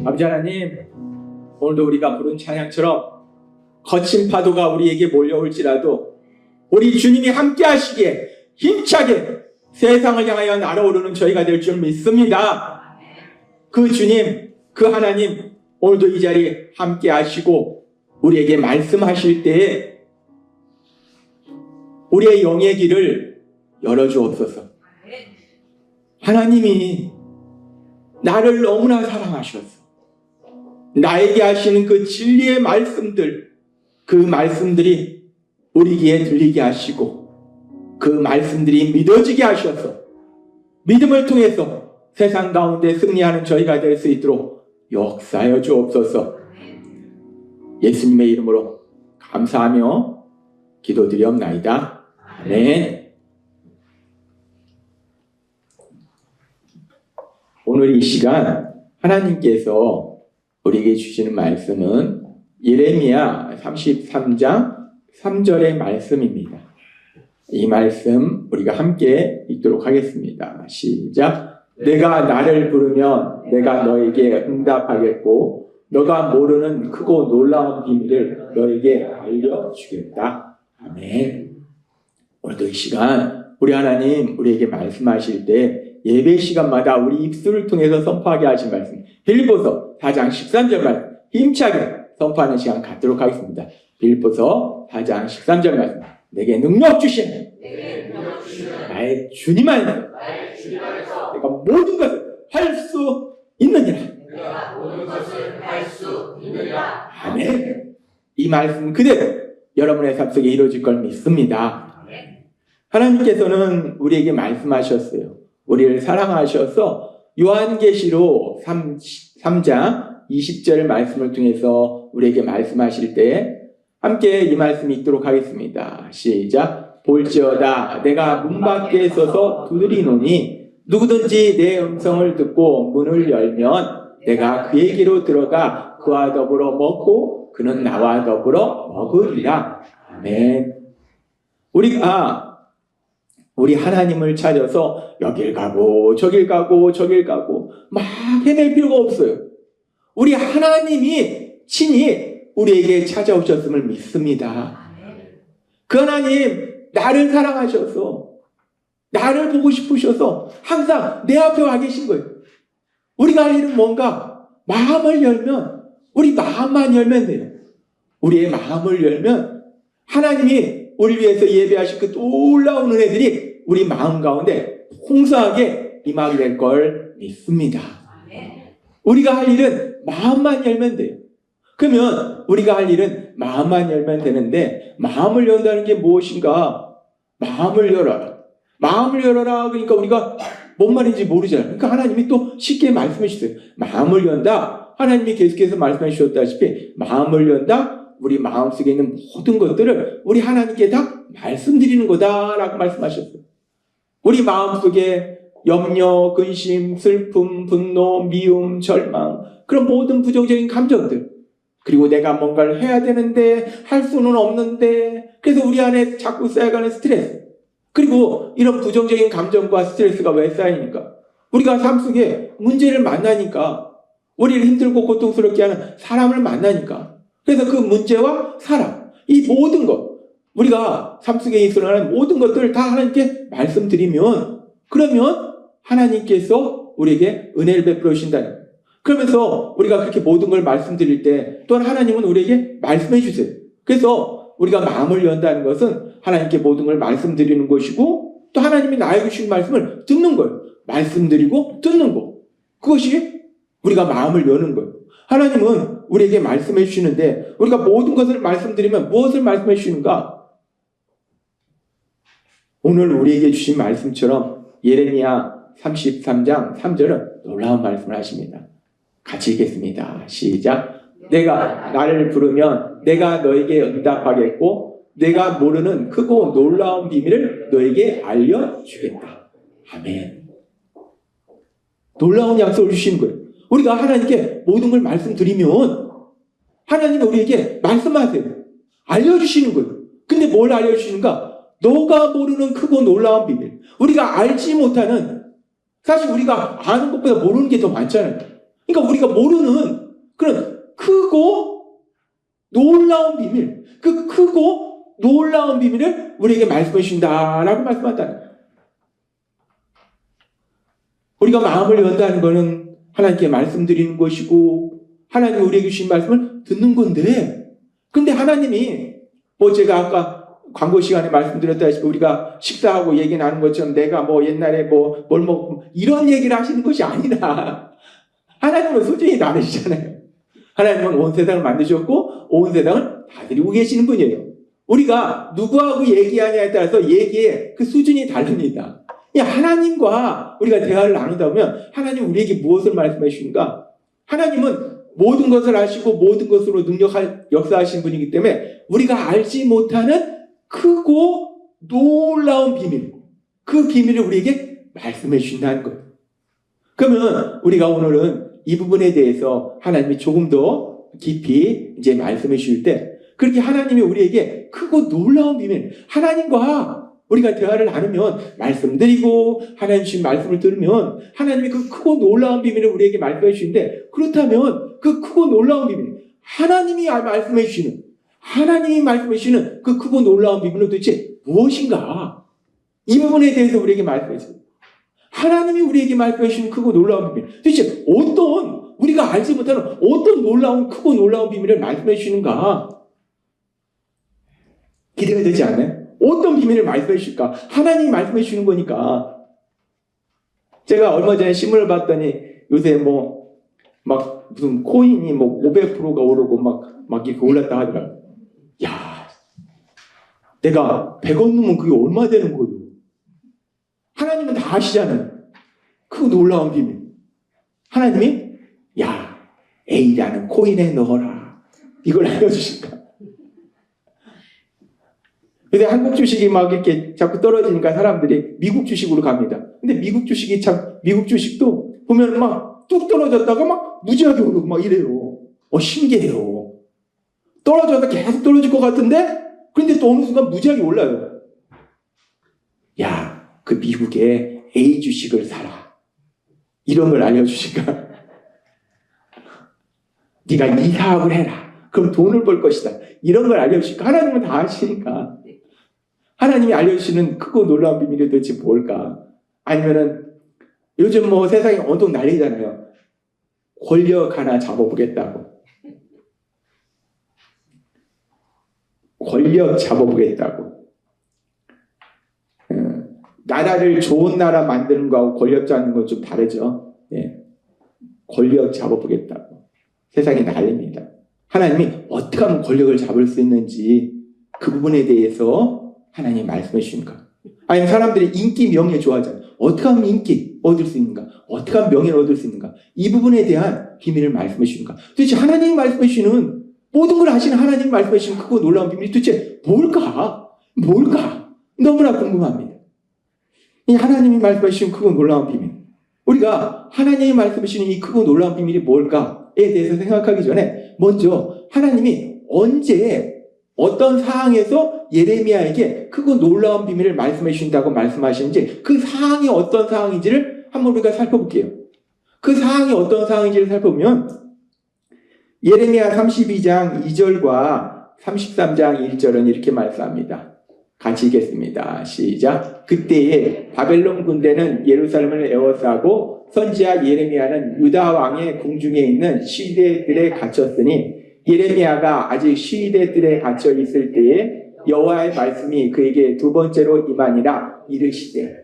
아버지 하나님, 오늘도 우리가 부른 찬양처럼 거친 파도가 우리에게 몰려올지라도 우리 주님이 함께 하시기에 힘차게 세상을 향하여 날아오르는 저희가 될 줄 믿습니다. 그 주님, 그 하나님, 오늘도 이 자리에 함께 하시고 우리에게 말씀하실 때에 우리의 영의 길을 열어주옵소서. 하나님이 나를 너무나 사랑하셔서 나에게 하시는 그 진리의 말씀들, 그 말씀들이 우리 귀에 들리게 하시고 그 말씀들이 믿어지게 하셔서 믿음을 통해서 세상 가운데 승리하는 저희가 될 수 있도록 역사하여 주옵소서. 예수님의 이름으로 감사하며 기도드리옵나이다. 아멘. 오늘 이 시간 하나님께서 우리에게 주시는 말씀은 예레미야 33장 3절의 말씀입니다. 이 말씀 우리가 함께 읽도록 하겠습니다. 시작. 내가 나를 부르면 내가 너에게 응답하겠고 너가 모르는 크고 놀라운 비밀을 너에게 알려주겠다. 아멘. 오늘도 이 시간 우리 하나님 우리에게 말씀하실 때 예배 시간마다 우리 입술을 통해서 선포하게 하신 말씀, 빌립보서 4장 13절 말씀 힘차게 선포하는 시간 갖도록 하겠습니다. 빌립보서 4장 13절 말씀, 내게 능력 주시는 나의 주님 안에서 내가 모든 것을 할 수 있느니라. 아멘. 이 말씀 그대로 여러분의 삶 속에 이루어질 걸 믿습니다. 하나님께서는 우리에게 말씀하셨어요. 우리를 사랑하셔서 요한계시록 3장 20절 말씀을 통해서 우리에게 말씀하실 때 함께 이 말씀 읽도록 하겠습니다. 시작. 볼지어다 내가 문 밖에 서서 두드리노니 누구든지 내 음성을 듣고 문을 열면 내가 그에게로 들어가 그와 더불어 먹고 그는 나와 더불어 먹으리라. 아멘. 우리 하나님을 찾아서 여길 가고 저길 가고 저길 가고 막 헤맬 필요가 없어요. 우리 하나님이 친히 우리에게 찾아오셨음을 믿습니다. 그 하나님 나를 사랑하셔서 나를 보고 싶으셔서 항상 내 앞에 와 계신 거예요. 우리가 할 일은 뭔가 마음을 열면 우리 마음만 열면 돼요. 우리의 마음을 열면 하나님이 우리 위해서 예배하실 그 놀라운 은혜들이 우리 마음 가운데 풍성하게 임하게 될 걸 믿습니다. 우리가 할 일은 마음만 열면 돼요. 그러면 우리가 할 일은 마음만 열면 되는데 마음을 연다는 게 무엇인가? 마음을 열어라. 마음을 열어라. 그러니까 우리가 뭔 말인지 모르잖아요. 그러니까 하나님이 또 쉽게 말씀해 주세요. 마음을 연다. 하나님이 계속해서 말씀해 주셨다시피 마음을 연다. 우리 마음속에 있는 모든 것들을 우리 하나님께 다 말씀드리는 거다라고 말씀하셨어요. 우리 마음속에 염려, 근심, 슬픔, 분노, 미움, 절망 그런 모든 부정적인 감정들 그리고 내가 뭔가를 해야 되는데 할 수는 없는데 그래서 우리 안에 자꾸 쌓여가는 스트레스 그리고 이런 부정적인 감정과 스트레스가 왜 쌓이니까? 우리가 삶 속에 문제를 만나니까 우리를 힘들고 고통스럽게 하는 사람을 만나니까 그래서 그 문제와 사람 이 모든 것 우리가 삶 속에 일어나는 모든 것들을 다 하나님께 말씀드리면 그러면 하나님께서 우리에게 은혜를 베풀어 주신다는 거예요. 그러면서 우리가 그렇게 모든 걸 말씀드릴 때 또한 하나님은 우리에게 말씀해 주세요. 그래서 우리가 마음을 연다는 것은 하나님께 모든 걸 말씀드리는 것이고 또 하나님이 나에게 주신 말씀을 듣는 거예요. 말씀드리고 듣는 거. 그것이 우리가 마음을 여는 거예요. 하나님은 우리에게 말씀해 주시는데 우리가 모든 것을 말씀드리면 무엇을 말씀해 주시는가? 오늘 우리에게 주신 말씀처럼 예레미야 33장 3절은 놀라운 말씀을 하십니다. 같이 읽겠습니다. 시작. 내가 나를 부르면 내가 너에게 응답하겠고 내가 모르는 크고 놀라운 비밀을 너에게 알려주겠다. 아멘. 놀라운 약속을 주시는 거예요. 우리가 하나님께 모든 걸 말씀드리면 하나님이 우리에게 말씀하세요. 알려주시는 거예요. 근데 뭘 알려주시는가? 너가 모르는 크고 놀라운 비밀. 우리가 알지 못하는 사실 우리가 아는 것보다 모르는 게 더 많잖아요. 그러니까 우리가 모르는 그런 크고 놀라운 비밀, 그 크고 놀라운 비밀을 우리에게 말씀해 주신다라고 말씀한다는 거예요. 우리가 마음을 연다는 것은 하나님께 말씀드리는 것이고 하나님이 우리에게 주신 말씀을 듣는 건데, 근데 하나님이 제가 아까 광고 시간에 말씀드렸다시피 우리가 식사하고 얘기 나눈 것처럼 내가 옛날에 뭘 먹고 이런 얘기를 하시는 것이 아니라 하나님은 수준이 다르시잖아요. 하나님은 온 세상을 만드셨고 온 세상을 다스리고 계시는 분이에요. 우리가 누구하고 얘기하냐에 따라서 얘기의 그 수준이 다릅니다. 하나님과 우리가 대화를 나누다 보면 하나님 우리에게 무엇을 말씀해 주신가? 하나님은 모든 것을 아시고 모든 것으로 역사하신 분이기 때문에 우리가 알지 못하는 크고 놀라운 비밀, 그 비밀을 우리에게 말씀해 주신다는 거예요. 그러면 우리가 오늘은 이 부분에 대해서 하나님이 조금 더 깊이 이제 말씀해 주실 때, 그렇게 하나님이 우리에게 크고 놀라운 비밀, 하나님과 우리가 대화를 나누면 말씀드리고 하나님 주신 말씀을 들으면 하나님이 그 크고 놀라운 비밀을 우리에게 말씀해 주시는데, 그렇다면 그 크고 놀라운 비밀, 하나님이 말씀해 주시는 그 크고 놀라운 비밀은 도대체 무엇인가? 이 부분에 대해서 우리에게 말씀해 주세요. 하나님이 우리에게 말씀해 주시는 크고 놀라운 비밀, 도대체 어떤, 우리가 알지 못하는 어떤 놀라운 크고 놀라운 비밀을 말씀해 주시는가? 기대가 되지 않나요? 어떤 비밀을 말씀해 주실까? 하나님이 말씀해 주시는 거니까. 제가 얼마 전에 신문을 봤더니 요새 무슨 코인이 500%가 오르고 막 이렇게 올랐다 하더라고요. 야, 내가 100원 넣으면 그게 얼마 되는 거예요? 하나님은 다 아시잖아요. 그 놀라운 비밀. 하나님이 A라는 코인에 넣어라. 이걸 알려주실까? 근데 한국 주식이 이렇게 자꾸 떨어지니까 사람들이 미국 주식으로 갑니다. 근데 미국 주식도 보면 뚝 떨어졌다가 무지하게 오르고 이래요. 신기해요. 떨어져서 계속 떨어질 것 같은데, 근데 또 어느 순간 무지하게 올라요. 그 미국의 A 주식을 사라. 이런 걸 알려주실까? 네가 이 사업을 해라. 그럼 돈을 벌 것이다. 이런 걸 알려주실까? 하나님은 다 아시니까. 하나님이 알려주시는 크고 놀라운 비밀이 도대체 뭘까? 아니면은 요즘 세상이 온통 난리잖아요. 권력 하나 잡아보겠다고. 권력 잡아보겠다고. 나라를 좋은 나라 만드는 거하고 권력 잡는 건 좀 다르죠. 권력 잡아보겠다고. 세상이 난립니다. 하나님이 어떻게 하면 권력을 잡을 수 있는지 그 부분에 대해서 하나님이 말씀해 주십니까? 아니면 사람들이 인기, 명예 좋아하잖아요. 어떻게 하면 인기 얻을 수 있는가? 어떻게 하면 명예를 얻을 수 있는가? 이 부분에 대한 비밀을 말씀해 주십니까? 도대체 하나님이 말씀해 주시는, 모든 걸 아시는 하나님이 말씀해 주시는 크고 놀라운 비밀이 도대체 뭘까? 너무나 궁금합니다. 이 하나님이 말씀해 주시는 크고 놀라운 비밀, 우리가 하나님이 말씀해 주시는 이 크고 놀라운 비밀이 뭘까에 대해서 생각하기 전에 먼저 하나님이 언제 어떤 상황에서 예레미야에게 크고 놀라운 비밀을 말씀해 주신다고 말씀하시는지, 그 상황이 어떤 상황인지를 한번 우리가 살펴볼게요. 그 상황이 어떤 상황인지를 살펴보면 예레미야 32장 2절과 33장 1절은 이렇게 말씀합니다. 같이 읽겠습니다. 시작. 그때에 바벨론 군대는 예루살렘을 에워싸고 선지자 예레미야는 유다 왕의 궁중에 있는 시대들에 갇혔으니, 예레미야가 아직 시대들에 갇혀 있을 때에 여호와의 말씀이 그에게 두 번째로 임하니라 이르시되.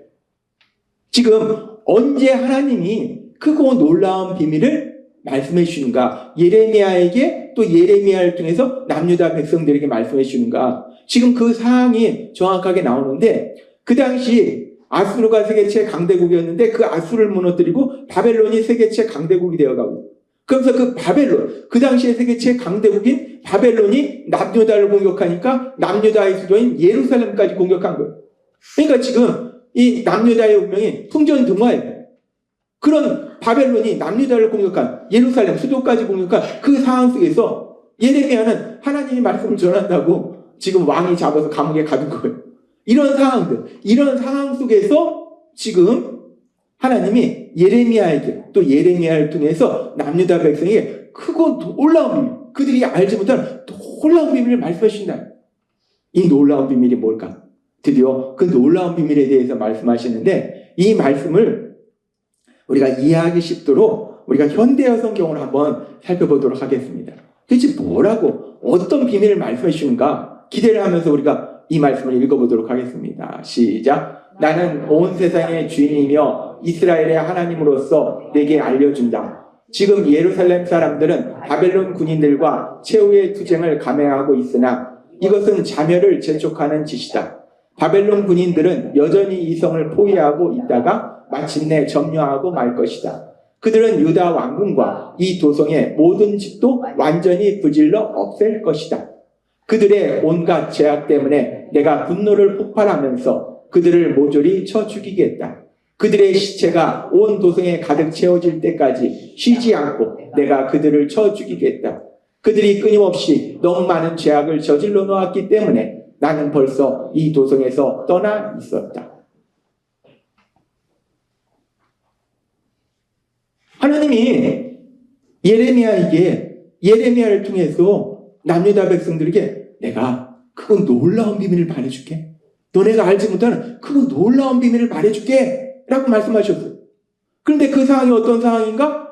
지금 언제 하나님이 크고 놀라운 비밀을 말씀해 주시는가? 예레미야에게, 또 예레미야를 통해서 남유다 백성들에게 말씀해 주시는가? 지금 그 사항이 정확하게 나오는데, 그 당시 아수르가 세계체 강대국이었는데 그 아수르를 무너뜨리고 바벨론이 세계체 강대국이 되어가고, 그러면서 그 바벨론, 그 당시에 세계체 강대국인 바벨론이 남유다를 공격하니까 남유다의 수도인 예루살렘까지 공격한 거예요. 그러니까 지금 이 남유다의 운명이 풍전등화예요. 그런 바벨론이 남유다를 공격한, 예루살렘 수도까지 공격한 그 상황 속에서 예레미야는 하나님이 말씀을 전한다고 지금 왕이 잡아서 감옥에 가둔 거예요. 이런 상황 속에서 지금 하나님이 예레미야에게 또 예레미야를 통해서 남유다 백성에게 크고 놀라운 비밀, 그들이 알지 못하는 놀라운 비밀을 말씀해 주신다. 이 놀라운 비밀이 뭘까? 드디어 그 놀라운 비밀에 대해서 말씀하시는데 이 말씀을 우리가 이해하기 쉽도록 우리가 현대어 성경을 한번 살펴보도록 하겠습니다. 도대체 뭐라고 어떤 비밀을 말씀해 주는가 기대를 하면서 우리가 이 말씀을 읽어보도록 하겠습니다. 시작. 나는 온 세상의 주인이며 이스라엘의 하나님으로서 내게 알려준다. 지금 예루살렘 사람들은 바벨론 군인들과 최후의 투쟁을 감행하고 있으나 이것은 자멸을 재촉하는 짓이다. 바벨론 군인들은 여전히 이 성을 포위하고 있다가 마침내 점령하고 말 것이다. 그들은 유다 왕궁과 이 도성의 모든 집도 완전히 불질러 없앨 것이다. 그들의 온갖 죄악 때문에 내가 분노를 폭발하면서 그들을 모조리 쳐 죽이겠다. 그들의 시체가 온 도성에 가득 채워질 때까지 쉬지 않고 내가 그들을 쳐 죽이겠다. 그들이 끊임없이 너무 많은 죄악을 저질러 놓았기 때문에 나는 벌써 이 도성에서 떠나 있었다. 하나님이 예레미야를 통해서 남유다 백성들에게 내가 크고 놀라운 비밀을 말해줄게. 너네가 알지 못하는 크고 놀라운 비밀을 말해줄게 라고 말씀하셨어요. 그런데 그 상황이 어떤 상황인가?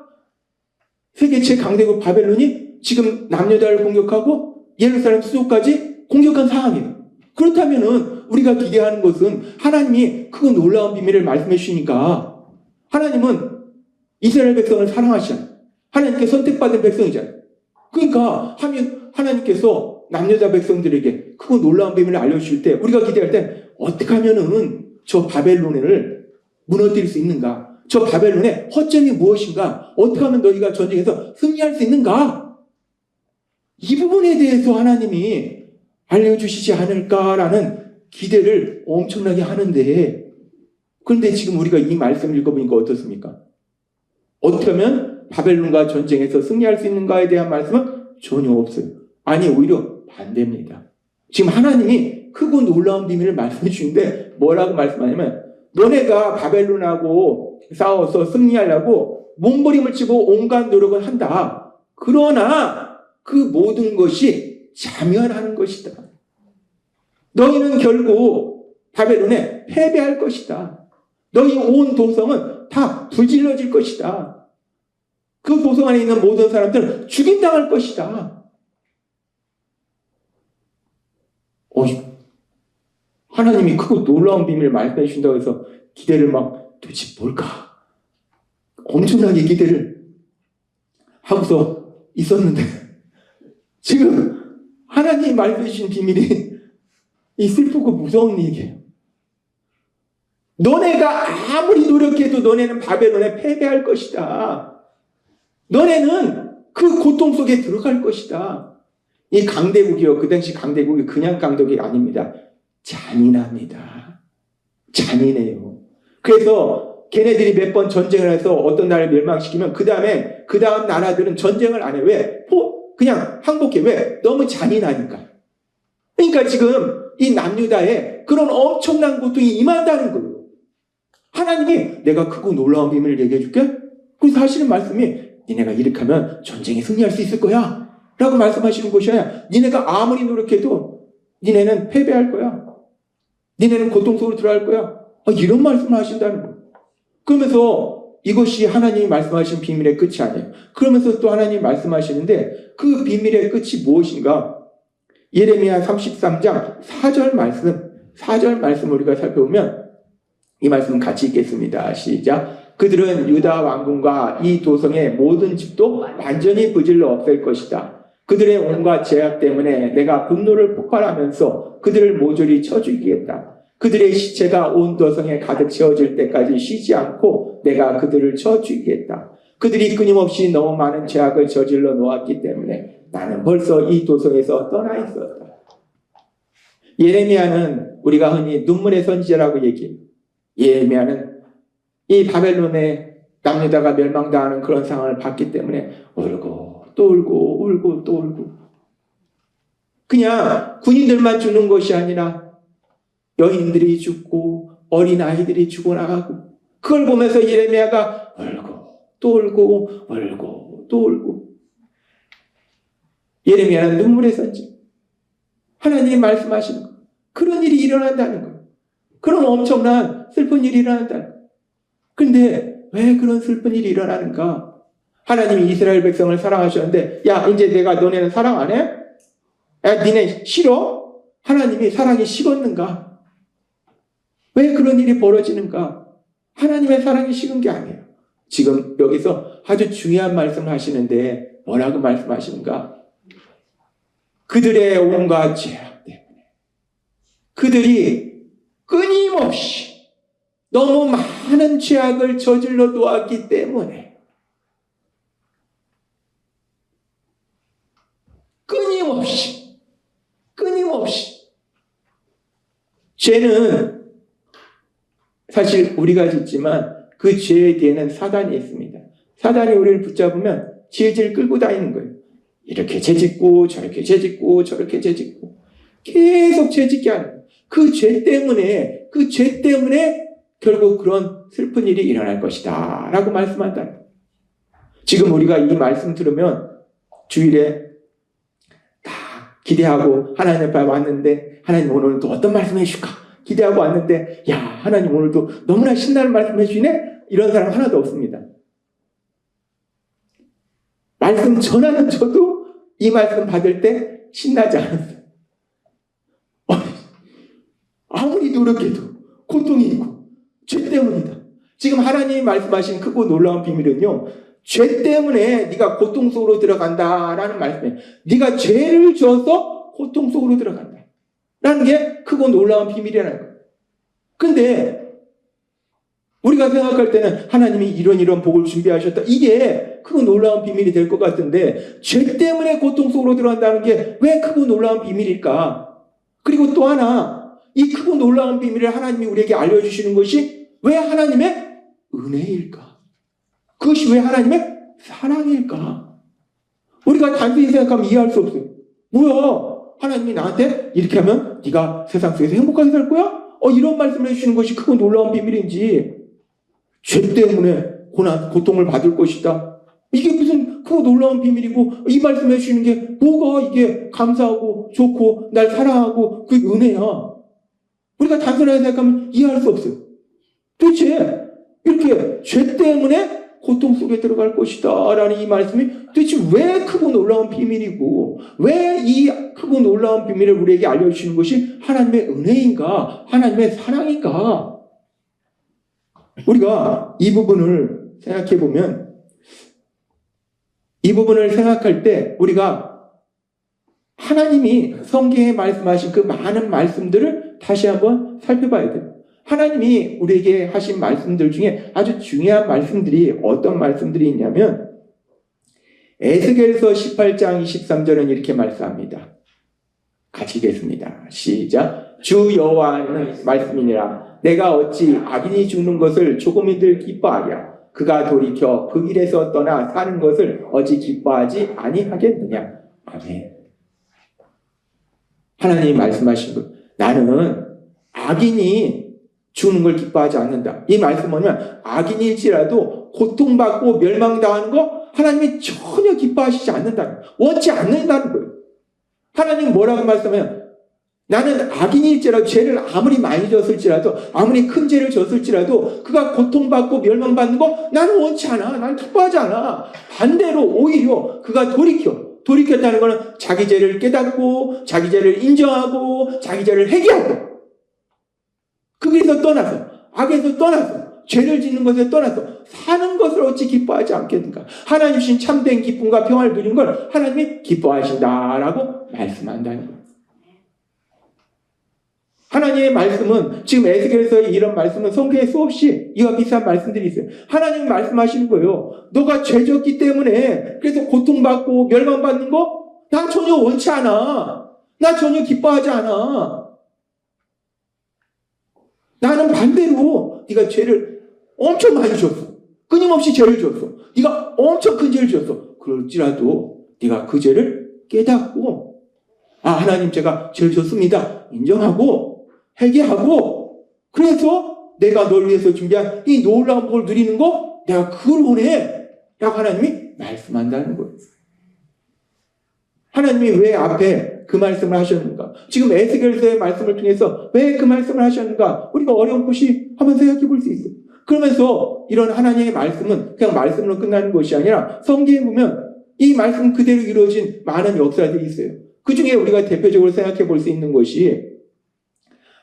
세계 최강대국 바벨론이 지금 남유다를 공격하고 예루살렘 수도까지 공격한 상황이에요. 그렇다면은 우리가 기대하는 것은 하나님이 크고 놀라운 비밀을 말씀해 주시니까 하나님은 이스라엘 백성을 사랑하시잖아요. 하나님께 선택받은 백성이잖아요. 그러니까 하나님께서 남유다 백성들에게 크고 놀라운 비밀을 알려주실 때 우리가 기대할 때 어떻게 하면은 저 바벨론을 무너뜨릴 수 있는가? 저 바벨론의 허점이 무엇인가? 어떻게 하면 너희가 전쟁에서 승리할 수 있는가? 이 부분에 대해서 하나님이 알려주시지 않을까라는 기대를 엄청나게 하는데 그런데 지금 우리가 이 말씀을 읽어보니까 어떻습니까? 어떻게 하면 바벨론과 전쟁에서 승리할 수 있는가에 대한 말씀은 전혀 없어요. 아니 오히려 반대입니다. 지금 하나님이 크고 놀라운 비밀을 말씀해 주시는데 뭐라고 말씀하냐면 너네가 바벨론하고 싸워서 승리하려고 몸부림을 치고 온갖 노력을 한다. 그러나 그 모든 것이 자멸하는 것이다. 너희는 결국 바벨론에 패배할 것이다. 너희 온 도성은 다 불질러질 것이다. 그 도성 안에 있는 모든 사람들은 죽임당할 것이다. 하나님이 크고 놀라운 비밀을 말씀해 주신다고 해서 기대를 막 도대체 뭘까? 엄청나게 기대를 하고서 있었는데 지금 하나님이 말씀해 주신 비밀이 이 슬프고 무서운 얘기예요. 너네가 아무리 노력해도 너네는 바벨론에 패배할 것이다. 너네는 그 고통 속에 들어갈 것이다. 이 강대국이요. 그 당시 강대국이 그냥 강대국이 아닙니다. 잔인합니다. 잔인해요. 그래서 걔네들이 몇 번 전쟁을 해서 어떤 나라를 멸망시키면 그 다음 나라들은 전쟁을 안 해. 왜? 그냥 항복해. 왜? 너무 잔인하니까. 그러니까 지금 이 남유다에 그런 엄청난 고통이 임한다는 거예요. 하나님이 내가 크고 놀라운 비밀을 얘기해 줄게. 그래서 하시는 말씀이 니네가 이렇게 하면 전쟁에 승리할 수 있을 거야 라고 말씀하시는 것이 아니라 니네가 아무리 노력해도 니네는 패배할 거야. 니네는 고통 속으로 들어갈 거야. 이런 말씀을 하신다는 거예요. 그러면서 이것이 하나님이 말씀하신 비밀의 끝이 아니에요. 그러면서 또 하나님이 말씀하시는데 그 비밀의 끝이 무엇인가? 예레미야 33장 4절 말씀 우리가 살펴보면 이 말씀 같이 읽겠습니다. 시작. 그들은 유다 왕궁과 이 도성의 모든 집도 완전히 부질러 없앨 것이다. 그들의 온갖 죄악 때문에 내가 분노를 폭발하면서 그들을 모조리 쳐 죽이겠다. 그들의 시체가 온 도성에 가득 채워질 때까지 쉬지 않고 내가 그들을 쳐 죽이겠다. 그들이 끊임없이 너무 많은 죄악을 저질러 놓았기 때문에 나는 벌써 이 도성에서 떠나 있었다. 예레미야는 우리가 흔히 눈물의 선지자라고 얘기해요. 예레미야는 이 바벨론에 남유다가 멸망당하는 그런 상황을 봤기 때문에 울고 또 울고 그냥 군인들만 죽는 것이 아니라 여인들이 죽고 어린아이들이 죽어나가고 그걸 보면서 예레미야가 울고 또 울고 울고 또 울고. 예레미야는 눈물의 선지. 하나님이 말씀하시는 거. 그런 일이 일어난다는 거예요. 그런 엄청난 슬픈 일이 일어난다는 거예요. 근데 왜 그런 슬픈 일이 일어나는가? 하나님이 이스라엘 백성을 사랑하셨는데, 야, 이제 내가 너네는 사랑 안 해? 야, 니네 싫어? 하나님이 사랑이 식었는가? 왜 그런 일이 벌어지는가? 하나님의 사랑이 식은 게 아니에요. 지금 여기서 아주 중요한 말씀을 하시는데 뭐라고 말씀하시는가? 그들의 온갖 죄악 때문에, 그들이 끊임없이 너무 많은 죄악을 저질러 놓았기 때문에, 끊임없이 죄는 사실 우리가 짓지만 그 죄에 뒤에는 사단이 있습니다. 사단이 우리를 붙잡으면 질질 끌고 다니는 거예요. 이렇게 죄짓고 저렇게 죄짓고 저렇게 죄짓고 계속 죄짓게 하는 거예요. 그 죄 때문에 결국 그런 슬픈 일이 일어날 것이다 라고 말씀한다는 거예요. 지금 우리가 이 말씀 들으면 주일에 다 기대하고 하나님 앞에 왔는데, 하나님 오늘 또 어떤 말씀 해줄까 기대하고 왔는데, 야, 하나님 오늘도 너무나 신나는 말씀 해주시네? 이런 사람 하나도 없습니다. 말씀 전하는 저도 이 말씀 받을 때 신나지 않았어요. 아무리 노력해도 고통이 있고 죄 때문이다. 지금 하나님이 말씀하신 크고 놀라운 비밀은요, 죄 때문에 네가 고통 속으로 들어간다라는 말씀이에요. 네가 죄를 지어서 고통 속으로 들어간다 라는 게 크고 놀라운 비밀이라는 거예요. 근데 우리가 생각할 때는 하나님이 이런 복을 준비하셨다, 이게 크고 놀라운 비밀이 될 것 같은데, 죄 때문에 고통 속으로 들어간다는 게 왜 크고 놀라운 비밀일까? 그리고 또 하나, 이 크고 놀라운 비밀을 하나님이 우리에게 알려주시는 것이 왜 하나님의 은혜일까? 그것이 왜 하나님의 사랑일까? 우리가 단순히 생각하면 이해할 수 없어요. 뭐야? 하나님이 나한테 이렇게 하면 네가 세상 속에서 행복하게 살 거야? 이런 말씀을 해주시는 것이 크고 놀라운 비밀인지, 죄 때문에 고통을 받을 것이다, 이게 무슨 크고 놀라운 비밀이고, 이 말씀 해주시는 게 뭐가 이게 감사하고 좋고 날 사랑하고 그 은혜야? 우리가 단순하게 생각하면 이해할 수 없어요. 도대체 이렇게 죄 때문에 고통 속에 들어갈 것이다 라는 이 말씀이 도대체 왜 크고 놀라운 비밀이고, 왜 이 크고 놀라운 비밀을 우리에게 알려주시는 것이 하나님의 은혜인가, 하나님의 사랑인가? 우리가 이 부분을 생각해 보면, 이 부분을 생각할 때 우리가 하나님이 성경에 말씀하신 그 많은 말씀들을 다시 한번 살펴봐야 돼요. 하나님이 우리에게 하신 말씀들 중에 아주 중요한 말씀들이 어떤 말씀들이 있냐면, 에스겔서 18장 23절은 이렇게 말씀합니다. 같이 읽겠습니다. 시작. 주 여호와는 말씀이니라. 내가 어찌 악인이 죽는 것을 조금이들 기뻐하랴. 그가 돌이켜 그 길에서 떠나 사는 것을 어찌 기뻐하지 아니하겠느냐. 아멘. 하나님이 말씀하신 것, 나는 악인이 죽는 걸 기뻐하지 않는다. 이 말씀 뭐냐면, 악인일지라도 고통받고 멸망당하는 거 하나님이 전혀 기뻐하시지 않는다는 거예요. 원치 않는다는 거예요. 하나님 뭐라고 말씀해요? 나는 악인일지라도, 죄를 아무리 많이 졌을지라도, 아무리 큰 죄를 졌을지라도 그가 고통받고 멸망받는 거 나는 원치 않아. 나는 기뻐하지 않아. 반대로 오히려 그가 돌이켰다는 것은 자기 죄를 깨닫고 자기 죄를 인정하고 자기 죄를 회개하고 그 길에서 떠나서, 악에서 떠나서, 죄를 짓는 것에 떠나서 사는 것을 어찌 기뻐하지 않겠는가? 하나님 주신 참된 기쁨과 평화를 누리는 걸 하나님이 기뻐하신다라고 말씀한다는 거예요. 하나님의 말씀은, 지금 에스겔서의 이런 말씀은 성경에 수없이 이와 비슷한 말씀들이 있어요. 하나님이 말씀하시는 거예요. 너가 죄졌기 때문에 그래서 고통받고 멸망받는 거 난 전혀 원치 않아. 나 전혀 기뻐하지 않아. 나는 반대로 네가 죄를 엄청 많이 졌어. 끊임없이 죄를 졌어. 네가 엄청 큰 죄를 졌어. 그럴지라도 네가 그 죄를 깨닫고, 하나님 제가 죄를 졌습니다 인정하고 회개하고, 그래서 내가 널 위해서 준비한 이 놀라운 복을 누리는 거 내가 그걸 원해 라고 하나님이 말씀한다는 거예요. 하나님이 왜 앞에 그 말씀을 하셨는가? 지금 에스겔서의 말씀을 통해서 왜 그 말씀을 하셨는가? 우리가 어렴풋이 한번 생각해 볼 수 있어요. 그러면서 이런 하나님의 말씀은 그냥 말씀으로 끝나는 것이 아니라 성경에 보면 이 말씀 그대로 이루어진 많은 역사들이 있어요. 그 중에 우리가 대표적으로 생각해 볼 수 있는 것이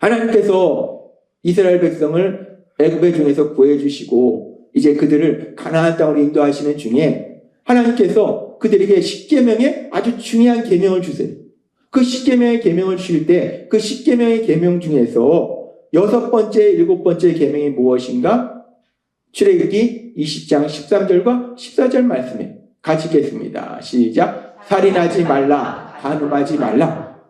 하나님께서 이스라엘 백성을 애굽의 중에서 구해주시고 이제 그들을 가나안 땅으로 인도하시는 중에 하나님께서 그들에게 십계명의 아주 중요한 계명을 주세요. 그 십계명의 계명을 주실 때 그 십계명의 계명 중에서 6번째, 7번째 계명이 무엇인가? 출애굽기 20장 13절과 14절 말씀에 같이 읽겠습니다. 시작. 살인하지 말라, 간음하지 말라.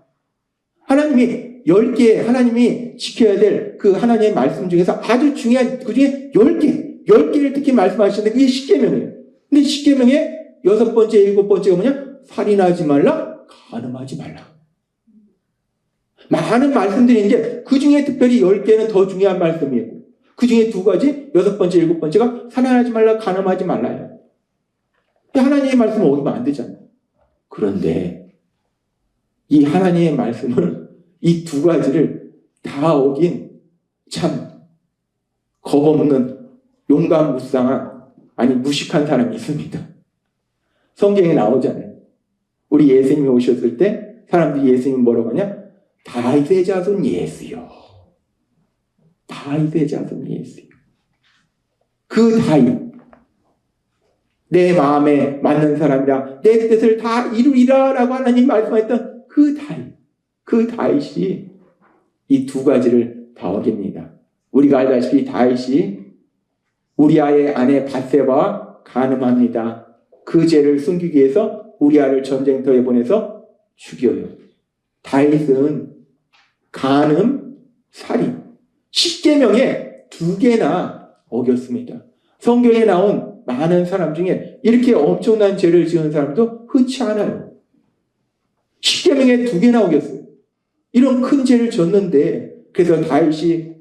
하나님이 10개 하나님이 지켜야 될 그 하나님의 말씀 중에서 아주 중요한 그 중에 10개를 특히 말씀하시는데 그게 십계명이에요. 근데 십계명의 6번째, 7번째가 뭐냐? 살인하지 말라, 간음하지 말라. 많은 말씀들이 있는데 그 중에 특별히 10개는 더 중요한 말씀이에요. 그 중에 2가지, 6번째, 7번째가 살인하지 말라, 간음하지 말라예요. 하나님의 말씀을 어기면 안 되잖아요. 그런데 이 하나님의 말씀을 이 2가지를 다 어긴 참 겁없는 용감무쌍한 아니 무식한 사람이 있습니다. 성경에 나오잖아요. 우리 예수님이 오셨을 때 사람들이 예수님 뭐라고 하냐? 다윗의 자손 예수요. 다윗의 자손 예수요. 그 다윗 내 마음에 맞는 사람이라 내 뜻을 다 이루리라 라고 하나님 말씀했던 그 다윗이 이 2가지를 다 어깁니다. 우리가 알다시피 다윗이 우리아의 아내 밧세바와 간음합니다. 그 죄를 숨기기 위해서 우리아를 전쟁터에 보내서 죽여요. 다윗은 간음, 살인, 십계명에 2개나 어겼습니다. 성경에 나온 많은 사람 중에 이렇게 엄청난 죄를 지은 사람도 흔치 않아요. 십계명에 2개나 어겼어요. 이런 큰 죄를 졌는데 그래서 다윗이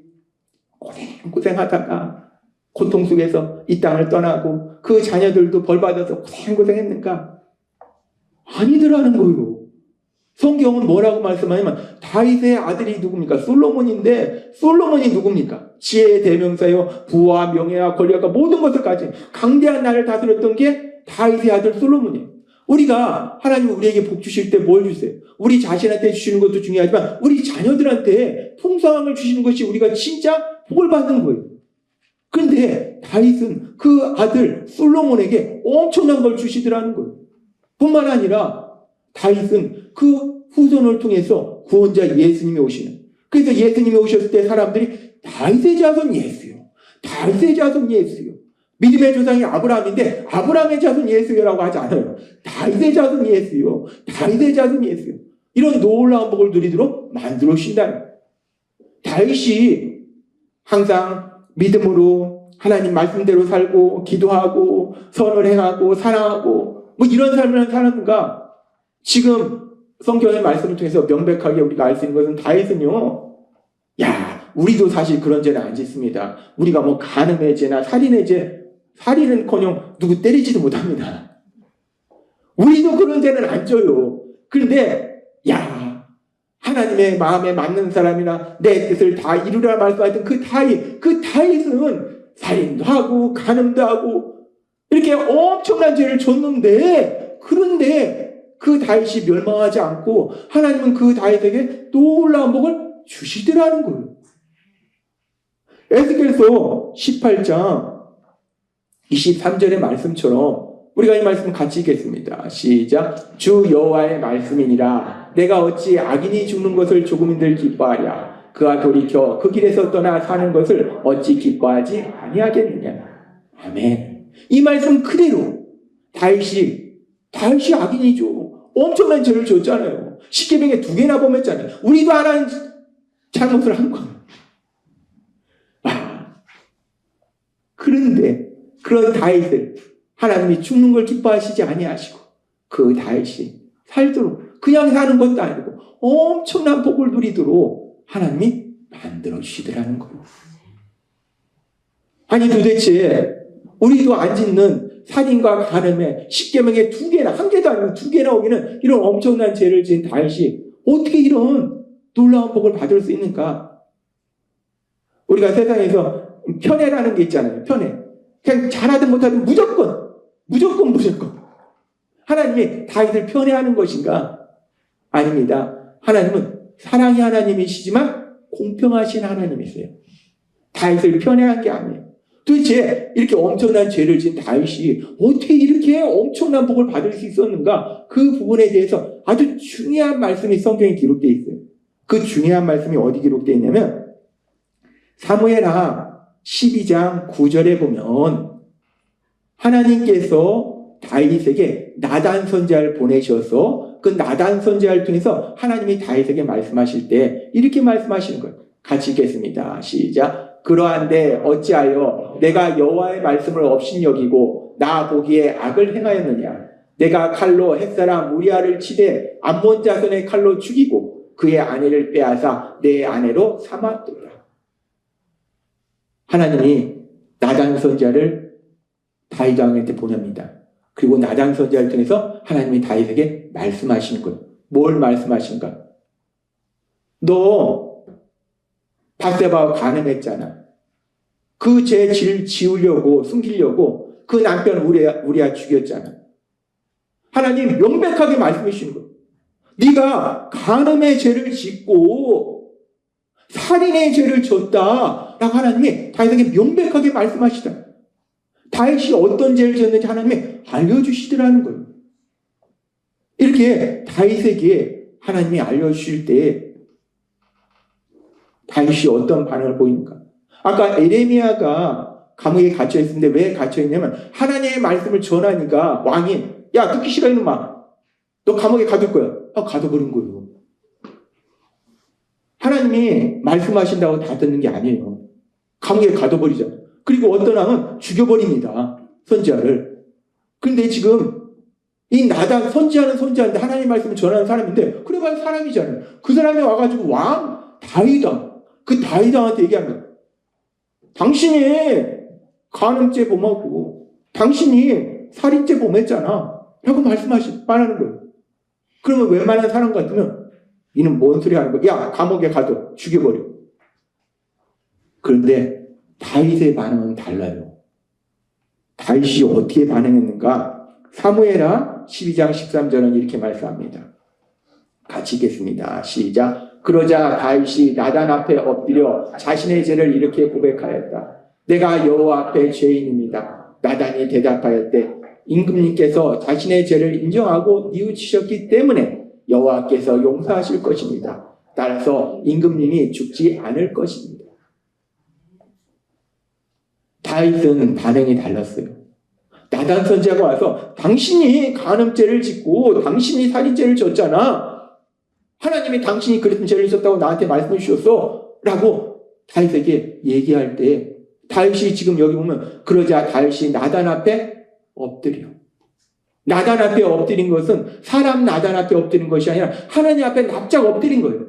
고생하다가 고통 속에서 이 땅을 떠나고 그 자녀들도 벌받아서 고생했는가? 아니더라는 거예요. 성경은 뭐라고 말씀하냐면 다윗의 아들이 누굽니까? 솔로몬인데 솔로몬이 누굽니까? 지혜의 대명사요, 부와 명예와 권력과 모든 것을 가진 강대한 나라를 다스렸던 게 다윗의 아들 솔로몬이에요. 우리가 하나님 우리에게 복 주실 때 뭘 주세요? 우리 자신한테 주시는 것도 중요하지만 우리 자녀들한테 풍성함을 주시는 것이 우리가 진짜 복을 받는 거예요. 그런데 다윗은 그 아들 솔로몬에게 엄청난 걸 주시더라는 거예요. 뿐만 아니라 다윗은 그 후손을 통해서 구원자 예수님이 오시는. 그래서 예수님이 오셨을 때 사람들이 다윗의 자손 예수요. 다윗의 자손 예수요. 믿음의 조상이 아브라함인데 아브라함의 자손 예수요라고 하지 않아요. 다윗의 자손 예수요. 다윗의 자손 예수요. 이런 놀라운 복을 누리도록 만들어 주신다는 거예요. 다윗이 항상 믿음으로 하나님 말씀대로 살고 기도하고 선을 행하고 사랑하고 뭐 이런 삶을 사는가? 지금 성경의 말씀을 통해서 명백하게 우리가 알 수 있는 것은 다윗은요, 우리도 사실 그런 죄는 안 짓습니다. 우리가 뭐 간음의 죄나 살인의 죄, 살인은커녕 누구 때리지도 못합니다. 우리도 그런 죄는 안 져요. 그런데 하나님의 마음에 맞는 사람이나 내 뜻을 다 이루라 말씀하셨던 그 다윗은 살인도 하고 간음도 하고 이렇게 엄청난 죄를 졌는데 그런데 그 다윗이 멸망하지 않고 하나님은 그 다윗에게 놀라운 복을 주시더라는 거예요. 에스겔서 18장 23절의 말씀처럼 우리가 이 말씀 같이 읽겠습니다. 시작. 주 여호와의 말씀이니라. 내가 어찌 악인이 죽는 것을 조금인들 기뻐하랴. 그가 돌이켜 그 길에서 떠나 사는 것을 어찌 기뻐하지 아니하겠느냐. 아멘. 이 말씀 그대로 다윗이 악인이죠. 엄청난 죄를 졌잖아요. 십계명에 2개나 범했잖아요. 우리도 하나님 잘못을 한 거예요. 그런데 그런 다윗을 하나님이 죽는 걸 기뻐하시지 아니하시고 그 다윗이 살도록 그냥 사는 것도 아니고 엄청난 복을 누리도록 하나님이 만들어 주시더라는 거예요. 아니 도대체 우리도 안 짓는 살인과 간음에 10계명에 2개나, 1개도 아니고 2개나 오기는 이런 엄청난 죄를 지은 다윗이 어떻게 이런 놀라운 복을 받을 수 있는가? 우리가 세상에서 편애라는 게 있잖아요. 편애. 그냥 잘하든 못하든 무조건. 하나님이 다윗을 편애하는 것인가? 아닙니다. 하나님은 사랑의 하나님이시지만 공평하신 하나님이세요. 다윗을 편애한 게 아니에요. 도대체 이렇게 엄청난 죄를 지은 다윗이 어떻게 이렇게 엄청난 복을 받을 수 있었는가? 그 부분에 대해서 아주 중요한 말씀이 성경에 기록되어 있어요. 그 중요한 말씀이 어디 기록되어 있냐면 사무엘하 12장 9절에 보면 하나님께서 다윗에게 나단 선지자를 보내셔서 그 나단 선지자를 통해서 하나님이 다윗에게 말씀하실 때 이렇게 말씀하시는 거예요. 같이 읽겠습니다. 시작. 그러한데 어찌하여 내가 여호와의 말씀을 업신여기고 나 보기에 악을 행하였느냐. 내가 칼로 햇사람 우리아를 치되 암몬 자손의 칼로 죽이고 그의 아내를 빼앗아 내 아내로 삼았도다. 하나님이 나단 선지자를 다윗 왕한테 보냅니다. 그리고 나단 선지자를 통해서 하나님이 다윗에게 말씀하시는 거예요. 뭘 말씀하신가? 너 밧세바와 간음했잖아. 그 죄 지우려고 숨기려고 그 남편 우리아 죽였잖아. 하나님 명백하게 말씀해 주시는 거예요. 네가 간음의 죄를 짓고 살인의 죄를 졌다 라고 하나님이 다윗에게 명백하게 말씀하시다. 다윗이 어떤 죄를 졌는지 하나님이 알려주시더라는 거예요. 이렇게 다윗에게 하나님이 알려주실 때 다윗이 어떤 반응을 보이는가? 아까 에레미야가 감옥에 갇혀 있는데 왜 갇혀 있냐면 하나님의 말씀을 전하니까 왕이 야 듣기 싫어 이놈아 너 감옥에 가둘 거야. 가둬버린 거예요. 하나님이 말씀하신다고 다 듣는 게 아니에요. 감옥에 가둬버리잖아요. 그리고 어떤 왕은 죽여버립니다. 선지자를. 그런데 지금 이 나단 선지자인데 하나님의 말씀을 전하는 사람인데 그래봐야 사람이잖아요. 그 사람이 와가지고 왕 다윗왕 그 다윗왕한테 얘기한 거예요. 당신이 간음죄 범하고 당신이 살인죄 범했잖아 라고 말하는 거예요. 그러면 웬만한 사람 같으면 이는 뭔 소리 하는 거야. 야 감옥에 가둬 죽여버려. 그런데 다윗의 반응은 달라요. 다윗이 어떻게 반응했는가? 사무엘하 12장 13절은 이렇게 말씀합니다. 같이 읽겠습니다. 시작. 그러자 다윗이 나단 앞에 엎드려 자신의 죄를 이렇게 고백하였다. 내가 여호와 앞에 죄인입니다. 나단이 대답하였대. 임금님께서 자신의 죄를 인정하고 뉘우치셨기 때문에 여호와께서 용서하실 것입니다. 따라서 임금님이 죽지 않을 것입니다. 다윗은 반응이 달랐어요. 나단 선지자가 와서 당신이 간음죄를 짓고 당신이 살인죄를 졌잖아. 하나님이 당신이 그랬던 죄를 졌다고 나한테 말씀해 주셨어 라고 다윗에게 얘기할 때 다윗이 지금 여기 보면 그러자 다윗이 나단 앞에 엎드려. 나단 앞에 엎드린 것은 사람 나단 앞에 엎드린 것이 아니라 하나님 앞에 납작 엎드린 거예요.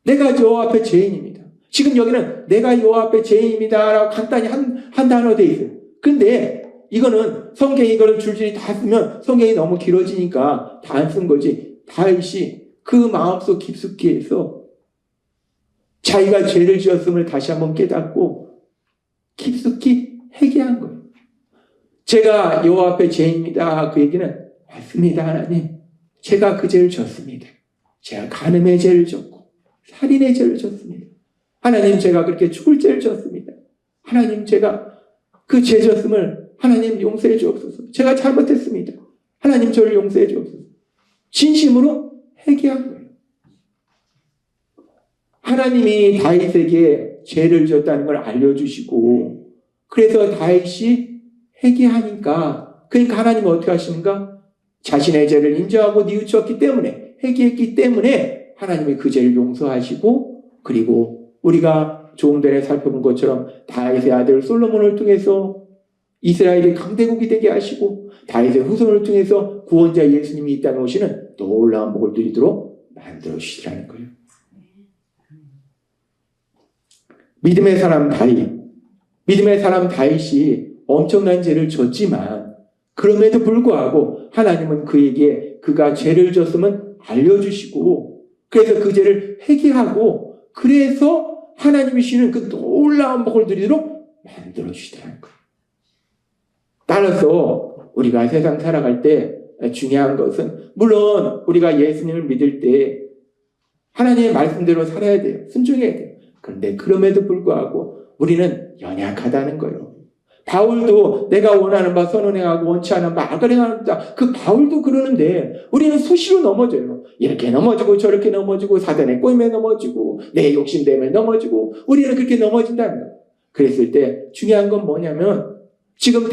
내가 여호와 앞에 죄인입니다. 지금 여기는 내가 여호와 앞에 죄인입니다 라고 간단히 한 단어 돼 있어요. 근데 이거는 성경이 이거를 줄줄이 다 쓰면 성경이 너무 길어지니까 다 안 쓴 거지. 다윗이 그 마음속 깊숙이 해서 자기가 죄를 지었음을 다시 한번 깨닫고 깊숙이 회개한 거예요. 제가 여호와 앞에 죄인입니다. 그 얘기는 맞습니다 하나님. 제가 그 죄를 졌습니다. 제가 간음의 죄를 졌고 살인의 죄를 졌습니다. 하나님 제가 그렇게 죽을 죄를 졌습니다. 하나님 제가 그 죄 졌음을 하나님 용서해 주옵소서. 제가 잘못했습니다. 하나님 저를 용서해 주옵소서. 진심으로 회개한 거예요. 하나님이 다윗에게 죄를 졌다는 걸 알려주시고 그래서 다윗이 회개하니까 그러니까 하나님은 어떻게 하시는가? 자신의 죄를 인정하고 뉘우쳤기 때문에 회개했기 때문에 하나님이 그 죄를 용서하시고 그리고 우리가 조금 전에 살펴본 것처럼 다윗의 아들 솔로몬을 통해서 이스라엘이 강대국이 되게 하시고 다윗의 후손을 통해서 구원자 예수님이 이 땅에 오시는 놀라운 복을 누리도록 만들어 주시라는 거예요. 믿음의 사람 다윗이 엄청난 죄를 졌지만 그럼에도 불구하고 하나님은 그에게 그가 죄를 졌으면 알려주시고 그래서 그 죄를 회개하고 그래서 하나님이 주시는 그 놀라운 복을 누리도록 만들어주시더라는 거예요. 따라서 우리가 세상 살아갈 때 중요한 것은 물론 우리가 예수님을 믿을 때 하나님의 말씀대로 살아야 돼요. 순종해야 돼요. 그런데 그럼에도 불구하고 우리는 연약하다는 거예요. 바울도 내가 원하는 바 선언행하고 원치 않은 바 악을 행한다. 그 바울도 그러는데 우리는 수시로 넘어져요. 이렇게 넘어지고 저렇게 넘어지고 사단의 꼬임에 넘어지고 내 욕심 때문에 넘어지고 우리는 그렇게 넘어진다는 거예요. 그랬을 때 중요한 건 뭐냐면 지금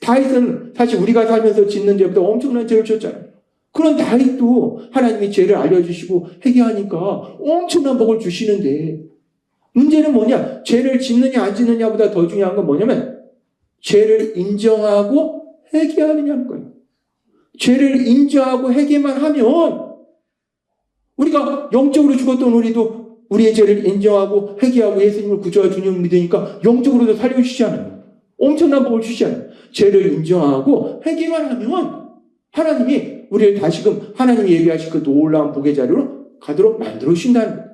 다윗은 사실 우리가 살면서 짓는 죄보다 엄청난 죄를 졌잖아요. 그런 다윗도 하나님이 죄를 알려주시고 회개하니까 엄청난 복을 주시는데 문제는 뭐냐? 죄를 짓느냐 안 짓느냐보다 더 중요한 건 뭐냐면 죄를 인정하고 회개하느냐는 거예요. 죄를 인정하고 회개만 하면 우리가 영적으로 죽었던 우리도 우리의 죄를 인정하고 회개하고 예수님을 구주와 주님을 믿으니까 영적으로도 살려주시잖아요. 엄청난 복을 주시잖아요. 죄를 인정하고 회개만 하면 하나님이 우리를 다시금 하나님이 얘기하신 그 놀라운 복의 자리로 가도록 만들어 주신다는 거예요.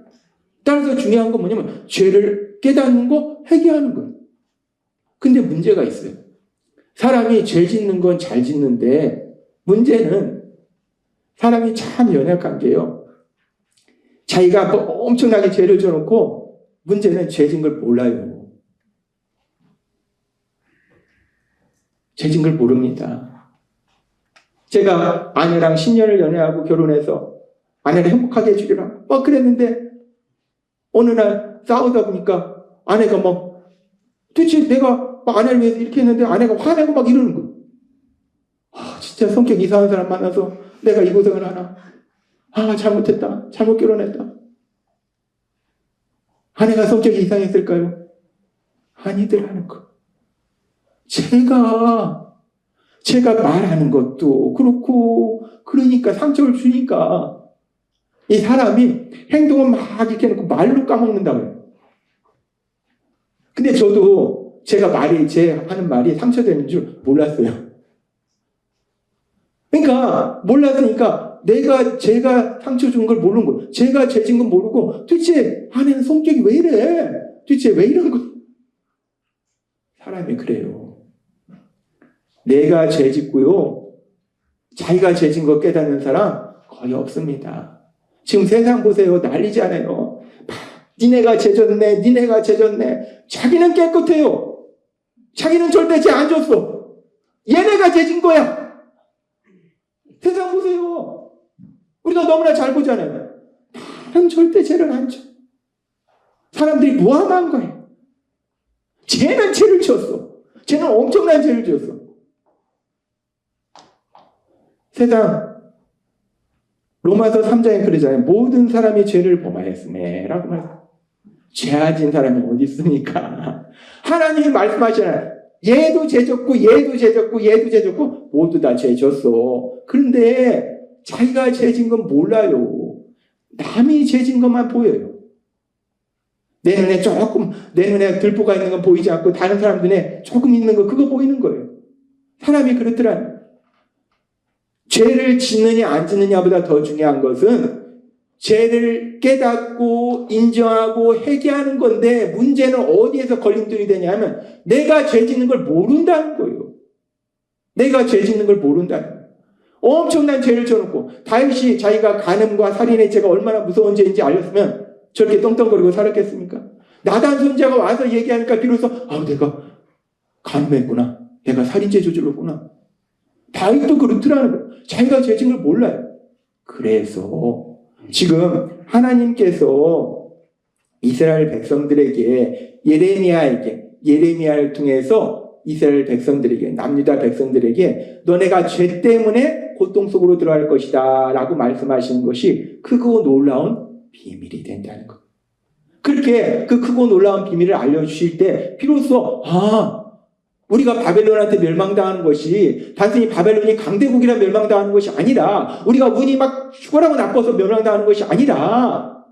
따라서 중요한 건 뭐냐면 죄를 깨닫는 거, 회개하는 거예요. 근데 문제가 있어요. 사람이 죄 짓는 건 잘 짓는데 문제는 사람이 참 연약한 게요. 자기가 엄청나게 죄를 져놓고 문제는 죄 진 걸 몰라요. 죄 진 걸 모릅니다. 제가 아내랑 10년을 연애하고 결혼해서 아내를 행복하게 해주리라 그랬는데 어느 날 싸우다 보니까 아내가 도대체 내가 아내를 위해서 이렇게 했는데 아내가 화내고 이러는 거예요. 진짜 성격 이상한 사람 만나서 내가 이 고생을 하나. 잘못했다. 잘못 결혼했다. 아내가 성격이 이상했을까요? 아니들 하는 거. 제가 말하는 것도 그렇고 그러니까 상처를 주니까 이 사람이 행동은 막 이렇게 해놓고 말로 까먹는다고요. 근데 저도 제 하는 말이 상처되는 줄 몰랐어요. 그러니까 몰랐으니까 제가 상처 준 걸 모르는 거예요. 제가 죄 진 건 모르고 도대체 아내는 성격이 왜 이래? 도대체 왜 이런 거? 사람이 그래요. 내가 죄 짓고요. 자기가 죄 진 거 깨닫는 사람 거의 없습니다. 지금 세상 보세요. 난리지 않아요. 니네가 죄 졌네. 니네가 죄 졌네. 자기는 깨끗해요. 자기는 절대 죄 안 졌어. 얘네가 죄 진 거야. 세상 보세요. 우리가 너무나 잘 보잖아요. 나는 절대 죄를 안 져. 사람들이 무함한 거예요. 쟤는 죄를 지었어. 쟤는 엄청난 죄를 지었어. 세상 로마서 3장에 그러잖아요. 모든 사람이 죄를 범하였으며 라고 말해요. 죄진 사람이 어디 있습니까? 하나님이 말씀하시잖아요. 얘도 죄 졌고 얘도 죄 졌고 얘도 죄 졌고 모두 다 죄 졌어. 그런데 자기가 죄 진 건 몰라요. 남이 죄 진 것만 보여요. 내 눈에 들보가 있는 건 보이지 않고 다른 사람 눈에 조금 있는 거 그거 보이는 거예요. 사람이 그렇더라고요. 죄를 짓느냐 안 짓느냐보다 더 중요한 것은 죄를 깨닫고 인정하고 회개하는 건데 문제는 어디에서 걸림돌이 되냐면 내가 죄 짓는 걸 모른다는 거예요. 내가 죄 짓는 걸 모른다는 거예요. 엄청난 죄를 져놓고 다윗이 자기가 간음과 살인의 죄가 얼마나 무서운 죄인지 알렸으면 저렇게 떵떵거리고 살았겠습니까? 나단 손자가 와서 얘기하니까 비로소 내가 간음했구나. 내가 살인죄 저질렀구나. 다윗도 그렇더라는 거예요. 자기가 죄 진 걸 몰라요. 그래서 지금 하나님께서 이스라엘 백성들에게 예레미야를 통해서 이스라엘 백성들에게 남유다 백성들에게 너네가 죄 때문에 고통 속으로 들어갈 것이다 라고 말씀하시는 것이 크고 놀라운 비밀이 된다는 것. 그렇게 그 크고 놀라운 비밀을 알려주실 때 비로소 우리가 바벨론한테 멸망당하는 것이 단순히 바벨론이 강대국이라 멸망당하는 것이 아니라 우리가 운이 막 죽어라고 나빠서 멸망당하는 것이 아니라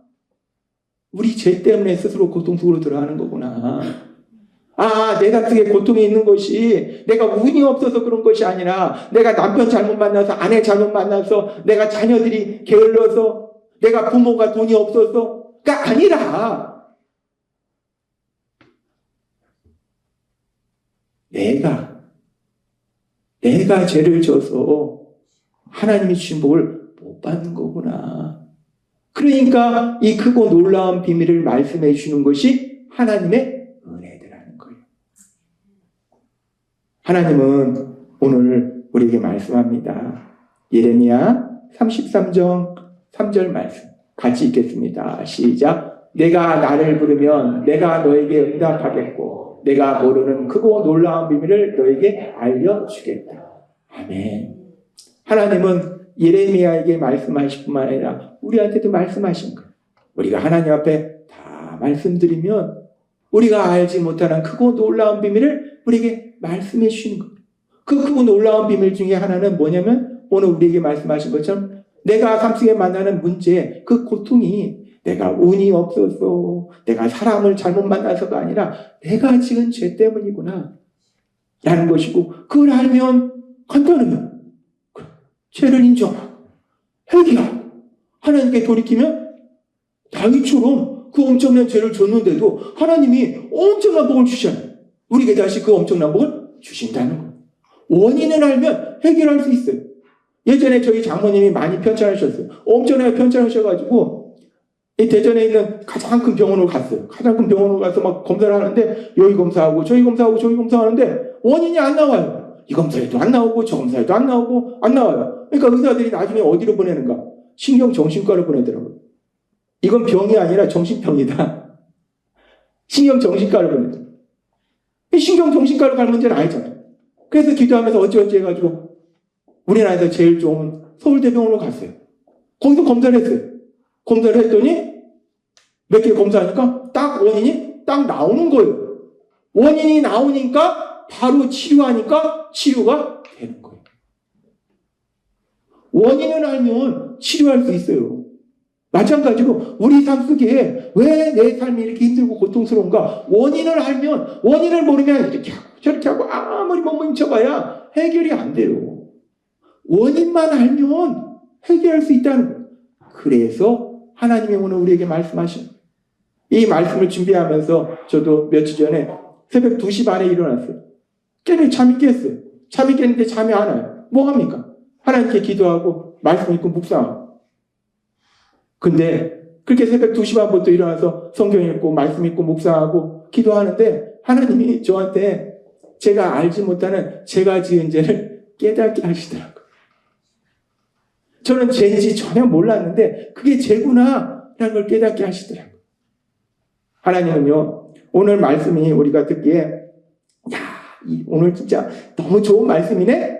우리 죄 때문에 스스로 고통 속으로 들어가는 거구나. 내 속에 고통이 있는 것이 내가 운이 없어서 그런 것이 아니라 내가 남편 잘못 만나서 아내 잘못 만나서 내가 자녀들이 게을러서 내가 부모가 돈이 없어서가 아니라 내가 죄를 져서 하나님이 주신 복을 못 받는 거구나. 그러니까 이 크고 놀라운 비밀을 말씀해 주는 것이 하나님의 은혜라는 거예요. 하나님은 오늘 우리에게 말씀합니다. 예레미야 33장 3절 말씀 같이 읽겠습니다. 시작. 내가 나를 부르면 내가 너에게 응답하겠고 내가 모르는 크고 놀라운 비밀을 너에게 알려주겠다. 아멘. 하나님은 예레미야에게 말씀하실 뿐만 아니라 우리한테도 말씀하신 거예요. 우리가 하나님 앞에 다 말씀드리면 우리가 알지 못하는 크고 놀라운 비밀을 우리에게 말씀해 주시는 거예요. 그 크고 놀라운 비밀 중에 하나는 뭐냐면 오늘 우리에게 말씀하신 것처럼 내가 삶 속에 만나는 문제, 그 고통이 내가 운이 없어서 내가 사람을 잘못 만나서가 아니라 내가 지은 죄 때문이구나 라는 것이고, 그걸 알면 간단해요. 죄를 인정하고 회개하고 하나님께 돌이키면 다윗처럼 그 엄청난 죄를 졌는데도 하나님이 엄청난 복을 주시잖아요. 우리에게 다시 그 엄청난 복을 주신다는 거예요. 원인을 알면 해결할 수 있어요. 예전에 저희 장모님이 많이 편찮으셨어요. 엄청나게 편찮으셔가지고 이 대전에 있는 가장 큰 병원으로 갔어요. 가장 큰 병원으로 가서 막 검사를 하는데 여기 검사하고 저기 검사하고 저기 검사하는데 원인이 안 나와요. 이 검사에도 안 나오고 저 검사에도 안 나오고 안 나와요. 그러니까 의사들이 나중에 어디로 보내는가? 신경정신과로 보내더라고요. 이건 병이 아니라 정신병이다. 신경정신과로 보내더라고요. 신경정신과로 갈 문제는 아니잖아요. 그래서 기도하면서 어찌어찌 해가지고 우리나라에서 제일 좋은 서울대병원으로 갔어요. 거기서 검사를 했어요. 검사를 했더니 몇 개 검사하니까 딱 원인이 딱 나오는 거예요. 원인이 나오니까 바로 치료하니까 치료가 되는 거예요. 원인을 알면 치료할 수 있어요. 마찬가지로 우리 삶 속에 왜 내 삶이 이렇게 힘들고 고통스러운가? 원인을 알면, 원인을 모르면 이렇게 하고 저렇게 하고 아무리 몸부림쳐봐야 해결이 안 돼요. 원인만 알면 해결할 수 있다는 거예요. 그래서 하나님이 오늘 우리에게 말씀하신 이 말씀을 준비하면서 저도 며칠 전에 새벽 2시 반에 일어났어요. 깨니 잠이 깼어요. 잠이 깼는데 잠이 안 와요. 뭐 합니까? 하나님께 기도하고 말씀 읽고 묵상하고. 근데 그렇게 새벽 2시 반부터 일어나서 성경 읽고 말씀 읽고 묵상하고 기도하는데 하나님이 저한테 제가 알지 못하는 제가 지은 죄를 깨닫게 하시더라고요. 저는 죄인지 전혀 몰랐는데 그게 죄구나 라는 걸 깨닫게 하시더라고요. 하나님은요, 오늘 말씀이 우리가 듣기에 오늘 진짜 너무 좋은 말씀이네?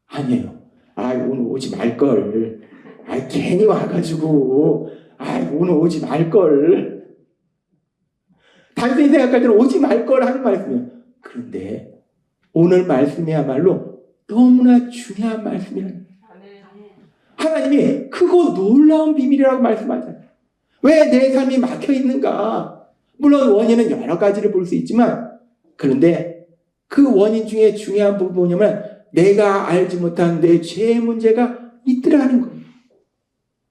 아니에요. 오늘 오지 말걸. 괜히 와가지고 오늘 오지 말걸. 단순히 생각할 때는 오지 말걸 하는 말씀이에요. 그런데 오늘 말씀이야말로 너무나 중요한 말씀이에요. 하나님이 크고 놀라운 비밀이라고 말씀하잖아요. 왜 내 삶이 막혀 있는가? 물론 원인은 여러 가지를 볼 수 있지만, 그런데 그 원인 중에 중요한 부분이 뭐냐면 내가 알지 못한 내 죄의 문제가 있더라는 거예요.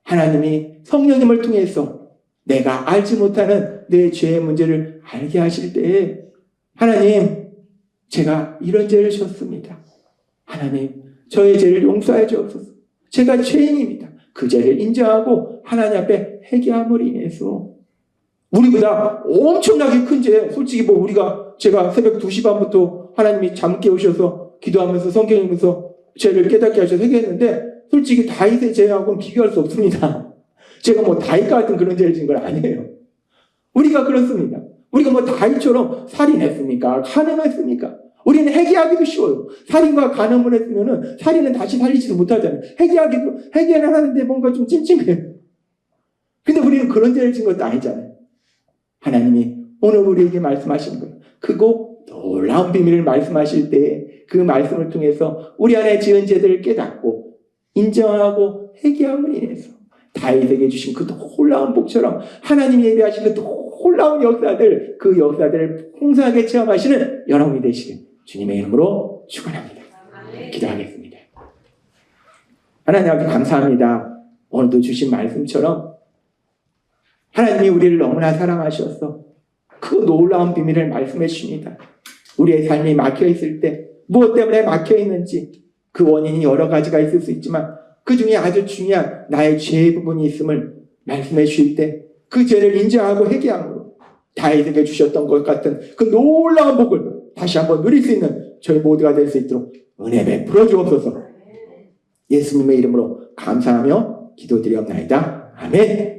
하나님이 성령님을 통해서 내가 알지 못하는 내 죄의 문제를 알게 하실 때에 하나님, 제가 이런 죄를 졌습니다. 하나님, 저의 죄를 용서해 주옵소서. 제가 죄인입니다. 그 죄를 인정하고 하나님 앞에 회개함으로 인해서 우리보다 엄청나게 큰 죄, 솔직히 제가 새벽 2시 반부터 하나님이 잠 깨우셔서 기도하면서 성경 읽으면서 죄를 깨닫게 하셔서 회개했는데 솔직히 다윗의 죄하고는 비교할 수 없습니다. 제가 다윗 같은 그런 죄를 지은 건 아니에요. 우리가 그렇습니다. 우리가 다윗처럼 살인했습니까? 간음했습니까? 우리는 회개하기도 쉬워요. 살인과 간음을 했으면은 살인은 다시 살리지도 못하잖아요. 회개는 하는데 뭔가 좀 찜찜해요. 근데 우리는 그런 죄를 지은 것도 아니잖아요. 하나님이 오늘 우리에게 말씀하시는 거예요. 크고 놀라운 비밀을 말씀하실 때 그 말씀을 통해서 우리 안에 지은 죄들을 깨닫고 인정하고 회개함을 인해서 다윗에게 주신 그 놀라운 복처럼 하나님이 예비하신 그 놀라운 역사들, 그 역사들을 풍성하게 체험하시는 여러분이 되시길 주님의 이름으로 축원합니다. 기도하겠습니다. 하나님 아버지 감사합니다. 오늘도 주신 말씀처럼 하나님이 우리를 너무나 사랑하셔서 그 놀라운 비밀을 말씀해 주십니다. 우리의 삶이 막혀있을 때 무엇 때문에 막혀있는지 그 원인이 여러 가지가 있을 수 있지만 그 중에 아주 중요한 나의 죄의 부분이 있음을 말씀해 주실 때 그 죄를 인정하고 회개함으로 다윗에게 주셨던 것 같은 그 놀라운 복을 다시 한번 누릴 수 있는 저희 모두가 될 수 있도록 은혜 베풀어 주옵소서. 예수님의 이름으로 감사하며 기도드리옵나이다. 아멘.